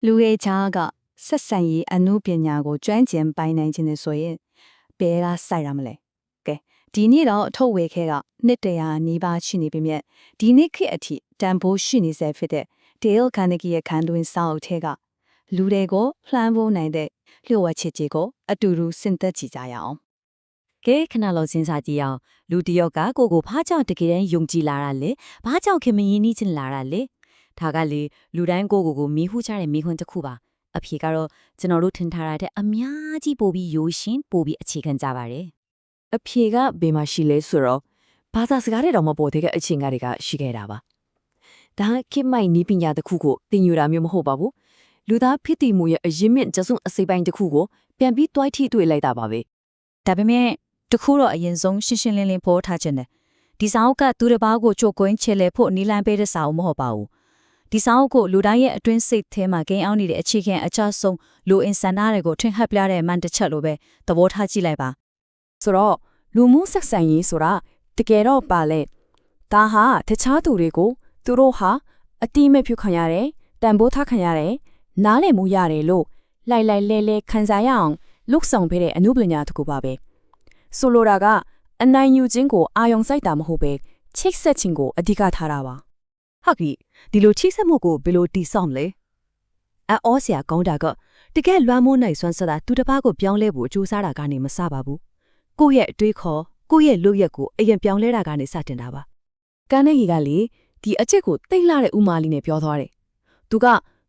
လူရဲ့ကြားကဆက်ဆံရေးအမှုပညာကိုကျွမ်းကျင်ပိုင်နိုင်ခြင်းနဲ့ဆိုရင်ဘယ်ကစိုက်ရမလဲကဲဒီနေ့တော့အထုတ်ဝေခဲ့ကနှစ်တရာနီးပါးရှိနေပြီမြတ်ဒီနေ့ခေတ်အထိတန်ဖိုးရှိနေစေဖြစ်တဲ့ Dale Carnegie ရဲ့ခန်းတွင်စာအုပ်ထဲကလူတွေကိုလှမ်းဖို့နိုင်တဲ့လျှို့ဝှက်ချက်ကြီးကိုအတူတူစဉ်သက်ကြည့်ကြရအောင်ကဲခဏလောက်စဉ်းစားကြည့်အောင်လူတယောက်ကကိုဘာကြောင့်တကယ်တမ်းယုံကြည်လာတာလဲဘာကြောင့်ခင်မင်းရင်းနှီးချင်လာတာလဲဒါကလေလူတိုင်းကိုမီးဟူးချတဲ့မိခွန်းတစ်ခုပါအဖြေကတော့ကျွန်တော်တို့ထင်ထားတဲ့အများကြီးပို့ပြီးရိုးရှင်းပို့ပြီးအခြေခံကြပါတယ်အဖြေကဘယ်မှာရှိလဲဆိုတော့ဘာသာစကားတွေတော့မပေါ်သေးတဲ့အချိန်ကတည်းကရှိခဲ့တာပါဒါခေတ်မိုက်နီးပညာတစ်ခုကိုသင်ယူတာမျိုးမဟုတ်ပါဘူးလူသားဖြစ်တည်မှုရဲ့အရင်းမြစ်ကျဆုံးအစိပ်ပိုင်းတစ်ခုကိုပြန်ပြီးတွိုက်ထိတွေ့လိုက်တာပါပဲ ဒါပေမဲ့တခုတော့အရင်ဆုံးရှင်းရှင်းလင်းလင်းဖော်ထားခြင်းတယ်ဒီစာအုပ်ကသူတစ်ပါးကိုကြိုကွင်းချဲလဲဖို့နီလန်ပေးတဲ့စာအုပ်မဟုတ်ပါဘူးဒီစာအုပ်ကိုလူတိုင်းရဲ့အတွင်းစိတ်ထဲမှာဂိမ်းအောင်နေတဲ့အခြေခံအချဆုံးလူအင်ဆန္ဒတွေကိုထင်ဟပ်ပြတဲ့မှန်တစ်ချက်လိုပဲသဘောထားကြည့်လိုက်ပါဆိုတော့လူမှုဆက်ဆံရေးဆိုတာတကယ်တော့ပါလေဒါဟာတခြားသူတွေကိုသူတို့ဟာအတိမပြုခံရတယ်တန်ဖိုးထားခံရတယ်နားလည်မှုရတယ်လို့လိုက်လဲခံစားရအောင်လှုပ်ဆောင်ပေးတဲ့အမှုပညာတစ်ခုပါပဲဆိုလိုတာကအနိုင်ယူခြင်းကိုအာယုံစိုက်တာမဟုတ်ပဲချိတ်ဆက်ခြင်းကိုအဓိကထားတာပါဟုတ်ပြီဒီလိုချိတ်ဆက်မှုကိုဘယ်လိုတည်ဆောက်လဲအော်ဆရာကောင်းတာကတကယ်လွမ်းမိုးနိုင်စွမ်းစတာသူတစ်ပါးကိုပြောင်းလဲဖို့ကြိုးစားတာကနေမစပါဘူးကိုယ့်ရဲ့အတွေးခေါ်ကိုယ့်ရဲ့လုပ်ရက်ကိုအရင်ပြောင်းလဲတာကနေစတင်တာပါကန်နေကြီးကလေဒီအချက်ကိုတိတ်လှတဲ့ဥမာလေးနဲ့ပြောသွားတယ်သူက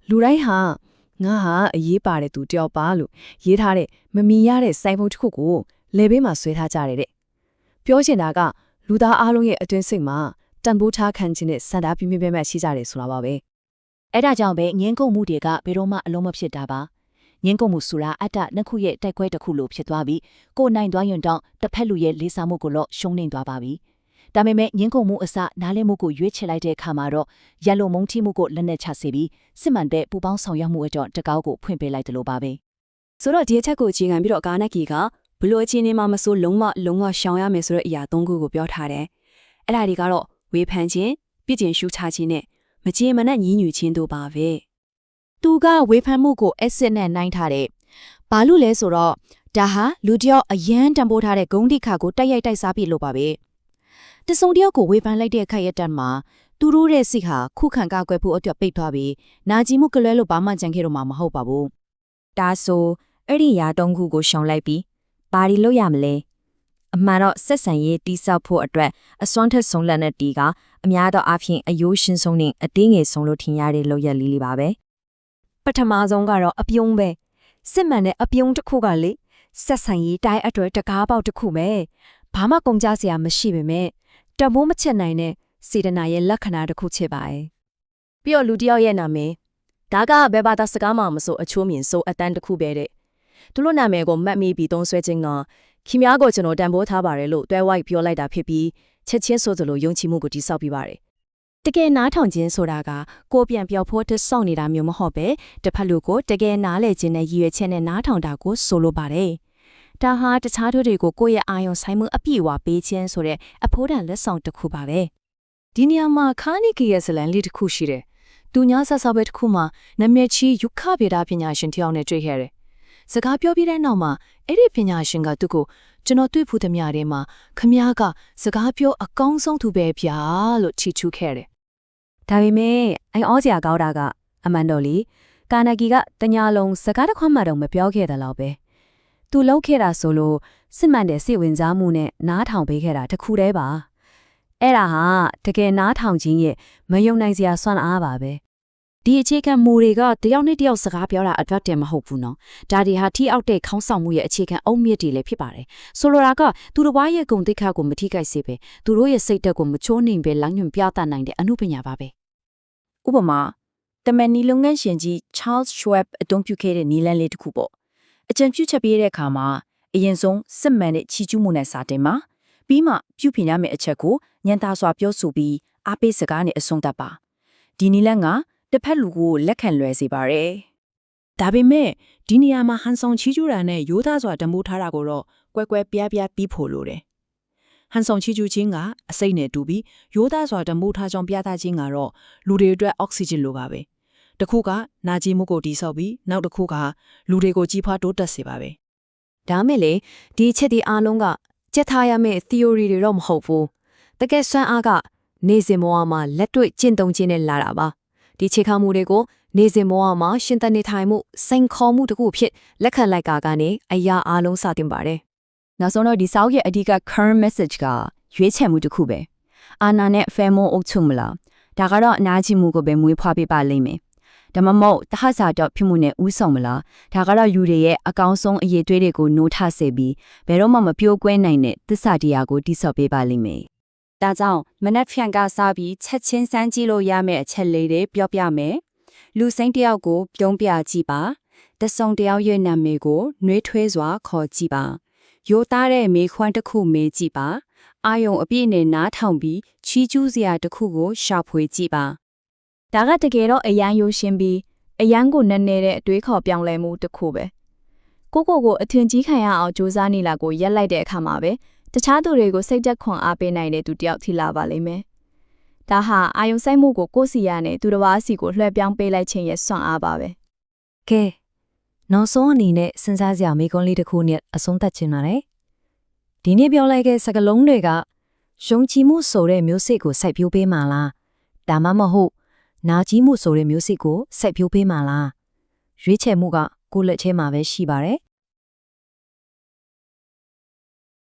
လူတိုင်းဟာငါဟာအရေးပါတဲ့သူတယောက်ပါလို့ရေးထားတဲ့မမီရတဲ့စိုင်းဖုံးတစ်ခုကိုလေဘေးမှာဆွဲထားကြတယ်တဲ့ပြောချင်တာကလူသားအားလုံးရဲ့အတွင်းစိတ်မှာတန်ဖိုးထားခံခြင်းနဲ့စန္ဒပြင်းပြင်းရှိကြတယ်ဆိုတာပါပဲအဲ့ဒါကြောင့်ပဲငင်းကုန်မှုတွေကဘယ်တော့မှအလုံးမဖြစ်တာပါငင်းကုန်မှုဆိုတာအတ္တနှစ်ခုရဲ့တိုက်ခွဲတစ်ခုလိုဖြစ်သွားပြီးကိုယ်နိုင်သွားရင်တော့တစ်ဖက်လူရဲ့လေးစားမှုကိုတော့ရှုံးနေသွားပါပြီဒါပေမဲ့ငင်းကုန်မှုအစနားလည်မှုကိုရွေးချယ်လိုက်တဲ့အခါမှာတော့ရန်လိုမုန်းထိမှုကိုလက်နက်ချစေပြီးစစ်မှန်တဲ့ပူပေါင်းဆောင်ရွက်မှုအကြောင်းတကောက်ကိုဖွင့်ပေးလိုက်တယ်လို့ပါပဲဆိုတော့ဒီအချက်ကိုအခြေခံပြီးတော့ကာနက်ကီကဘလို့အခြေအနေမှာမဆိုလုံးဝရှောင်ရမယ်ဆိုတဲ့အရာ၃ခုကိုပြောထားတယ်အဲ့ဒါတွေကတော့ဝေဖန်ခြင်းပြစ်တင်ရှုချခြင်းနဲ့မကြေမနက်ညှဉ်းညူခြင်းတို့ပါပဲသူကဝေဖန်မှုကိုအက်စစ်နဲ့နှိုင်းထားတယ်ဘာလို့လဲဆိုတော့ဒါဟာလူတယောက်အရန်တံပိုးထားတဲ့ဂုံးတိခါကိုတိုက်ရိုက်တိုက်စားပြလို့ပါပဲတစုံတယောက်ကိုဝေဖန်လိုက်တဲ့အခါရက်တန်မှာသူတို့ရဲ့စိတ်ဟာခုခံကားကွယ်ဖို့အတွက်ပိတ်သွားပြီးနာကျင်မှုကလွဲလို့ဘာမှကြံခဲ့တော့မှာမဟုတ်ပါဘူးဒါဆိုအဲ့ဒီຢာတုံးခုကိုရှောင်လိုက်ပြီးဘာဒီလို့ရမလဲအမှန်တော့ဆက်ဆံရေးတိဆောက်ဖို့အတွက်အစွမ်းထက်ဆုံးလက်နဲ့တီကအများသောအားဖြင့်အယိုးရှင်းဆုံးနဲ့အတင်းငယ်ဆုံးလို့ထင်ရတဲ့လောက်ရလေးပါပဲပထမဆုံးကတော့အပြုံးပဲစစ်မှန်တဲ့အပြုံးတစ်ခုကလေဆက်ဆံရေးတိုင်းအတွက်တကားပေါက်တစ်ခုပဲဘာမှကုန်ကြစရာမရှိပေမဲ့တမိုးမချက်နိုင်တဲ့စေတနာရဲ့လက္ခဏာတစ်ခုဖြစ်ပါရဲ့ပြီးတော့လူတစ်ယောက်ရဲ့နာမည်ဒါကဘယ်ဘာသာစကားမှမဆိုအချိုးမြင်ဆိုအတန်းတစ်ခုပဲတဲ့သူတို့နာမည်ကိုမှတ်မိပြီးသုံးဆွဲခြင်းကခင်များကိုကျွန်တော်တန်ဖိုးထားပါတယ်လို့တွဲဝိုက်ပြောလိုက်တာဖြစ်ပြီးချက်ချင်းဆိုသလိုယုံကြည်မှုကိုတည်ဆောက်ပြီးပါတယ်တကယ်နားထောင်ခြင်းဆိုတာကကိုပြန်ပြောဖို့တစောင့်နေတာမျိုးမဟုတ်ပဲတစ်ဖက်လူကိုတကယ်နားလည်ခြင်းနဲ့ရည်ရွယ်ချက်နဲ့နားထောင်တာကိုဆိုလိုပါတယ်ဒါဟာတခြားသူတွေကိုကိုယ့်ရဲ့အာရုံဆိုင်မှုအပြည့်အဝပေးခြင်းဆိုတဲ့အဖို့တန်လက်ဆောင်တစ်ခုပါပဲဒီနေရာမှာခါနီကီရဲ့ဇလန်လေးတစ်ခုရှိတယ်သူညာဆဆပဲတစ်ခုမှာနာမည်ကြီးယုခဗေဒပညာရှင်တစ်ယောက်နဲ့တွေ့ခဲ့တယ်စကားပြောပြီးတဲ့နောက်မှာအဲ့ဒီပညာရှင်ကသူ့ကိုကျွန်တော်တွေ့ဖို့သမျှထဲမှာခမည်းကစကားပြောအကောင်းဆုံးသူပဲဗျာလို့ချီးကျူးခဲ့တယ်ဒါပေမဲ့အော်စရာကောင်းတာကအမှန်တော့လေကာနဂီကတညာလုံးစကားတစ်ခွမှတော့မပြောခဲ့တယ်လို့ပဲသူလောက်ခဲ့တာဆိုလို့စစ်မှန်တဲ့စိတ်ဝင်စားမှုနဲ့နားထောင်ပေးခဲ့တာတခုတည်းပါအဲ့ဒါဟာတကယ်နားထောင်ခြင်းရဲ့မယုံနိုင်စရာစွမ်းအားပါပဲဒီအခြေခံမူတွေကတယောက်နဲ့တယောက်စကားပြောတာအတွက်တည်းမဟုတ်ဘူးနော်ဒါတွေဟာထိအောက်တဲ့ခေါင်းဆောင်မှုရဲ့အခြေခံအုတ်မြစ်တွေလည်းဖြစ်ပါတယ်ဆိုလိုတာကသူတစ်ပါးရဲ့ဂုဏ်သိက္ခာကိုမထိခိုက်စေပဲသူတို့ရဲ့စိတ်ဓာတ်ကိုမချိုးနှိမ်ပဲလမ်းညွှန်ပြသနိုင်တဲ့အမှုပညာပါပဲဥပမာတမန်နီလုပ်ငန်းရှင်ကြီး Charles Schwab အသုံးပြုခဲ့တဲ့နည်းလမ်းလေးတစ်ခုပေါ့အကြံပြုချက်ပေးတဲ့အခါမှာအရင်ဆုံးစစ်မှန်တဲ့ချီးကျူးမှုနဲ့စာတင်ပါပြီးမှပြုပြင်ရမယ့်အချက်ကိုညံသာစွာပြောဆိုပြီးအားပေးစကားနဲ့အဆုံးသတ်ပါဒီနည်းလမ်းကတစ်ဖက်လူကိုလက်ခံလွယ်စေပါတယ်ဒါပေမဲ့ဒီနေရာမှာဟန်ဆောင်ချီးကျူးတာနဲ့ရိုးသားစွာတမိုးထားတာကိုတော့ကွဲကွဲပြားပြားပြီးဖို့လိုတယ်ဟန်ဆောင်ချီးကျူးခြင်းကအစိတ်နဲ့တူပြီးရိုးသားစွာတမိုးထားကြောင်းပြသခြင်းကတော့လူတွေအတွက်အောက်ဆီဂျင်လိုပါပဲ တစ်ခုကနာကျင်မှုကိုတိဆောက်ပြီးနောက်တစ်ခုကလူတွေကိုကြီးဖွားတိုးတက်စေပါပဲ ဒါမဲ့လေဒီအချက်ဒီအားလုံးကကြက်ထားရမယ့် theory တွေတော့မဟုတ်ဘူးတကယ်စွမ်းအားကနေစဉ်ဘဝမှာလက်တွေ့ကျင့်သုံးခြင်းနဲ့လာတာပါဒီခြေခံမှုတွေကိုနေစဉ်ဘဝမှာရှင်သန်နေထိုင်မှုစိန်ခေါ်မှုတစ်ခုဖြစ်လက်ခံလိုက်ကနေအရာအားလုံးစတင်ပါတယ် နောက်ဆုံးတော့ဒီစာအုပ်ရဲ့အဓိက current message ကရွေးချယ်မှုတစ်ခုပဲအာနာနဲ့ family အုပ်ချုပ်မလားဒါကတော့အနာကျင်မှုကိုပဲမွေးဖွားပေးပါလိမ့်မယ်ဒါမှမဟုတ်တဟဇာတော့ဖြစ်မှုနဲ့ဥဆောင်မလားဒါကတော့ယူတွေရဲ့အကောင်းဆုံးအရေးတွေးတွေကိုနိုးထစေပြီးဘယ်တော့မှမပြိုးကွဲနိုင်တဲ့သစ္စာတရားကိုတိဆောက်ပေးပါလိမ့်မယ်ဒါကြောင့်မနက်ဖြန်ကစားပြီးချက်ချင်းစမ်းကြည့်လို့ရမယ့်အချက်လေးတွေပြောပြမယ်လူစိမ်းတယောက်ကိုပြုံးပြကြည့်ပါတဆုံတယောက်ရဲ့နာမည်ကိုနှွေးထွေးစွာခေါ်ကြည့်ပါရိုးသားတဲ့မေခွန်းတစ်ခုမေးကြည့်ပါအာယုံအပြည့်နဲ့နားထောင်ပြီးချီးကျူးစရာတစ်ခုကိုရှာဖွေကြည့်ပါဒါကတကယ်တော့အရန်ရိုးရှင်းပြီးအရန်ကိုနက်နေတဲ့အတွေးခေါ်ပြောင်းလဲမှုတစ်ခုပဲကိုအထင်ကြီးခံရအောင်စူးစမ်းနေလာကိုရက်လိုက်တဲ့အခါမှာပဲတခြားသူတွေကိုစိတ်သက်ခွန်အားပေးနိုင်တဲ့သူတယောက်ထိလာပါလိမ့်မယ်ဒါဟာအာယုံစိုက်မှုကိုကိုယ့်စီရနဲ့သူတစ်ပါးစီကိုလွှဲပြောင်းပေးလိုက်ခြင်းရဲ့စွမ်းအားပါပဲ ကဲနောက်ဆုံးအနေနဲ့စဉ်းစားစရာမိကွန်းလေးတစ်ခုနဲ့အဆုံးသတ်ချင်ပါတယ်ဒီနေ့ပြောလိုက်တဲ့စကားလုံးတွေကယုံကြည်မှုဆိုတဲ့မျိုးစိတ်ကိုစိုက်ပျိုးပေးမှလားဒါမှမဟုတ်နာကျင်မှုဆိုတဲ့မျိုးစိတ်ကိုစိုက်ပျိုးပေးမှလားရွေးချယ်မှုကကိုယ့်လက်ထဲမှာပဲရှိပါတယ်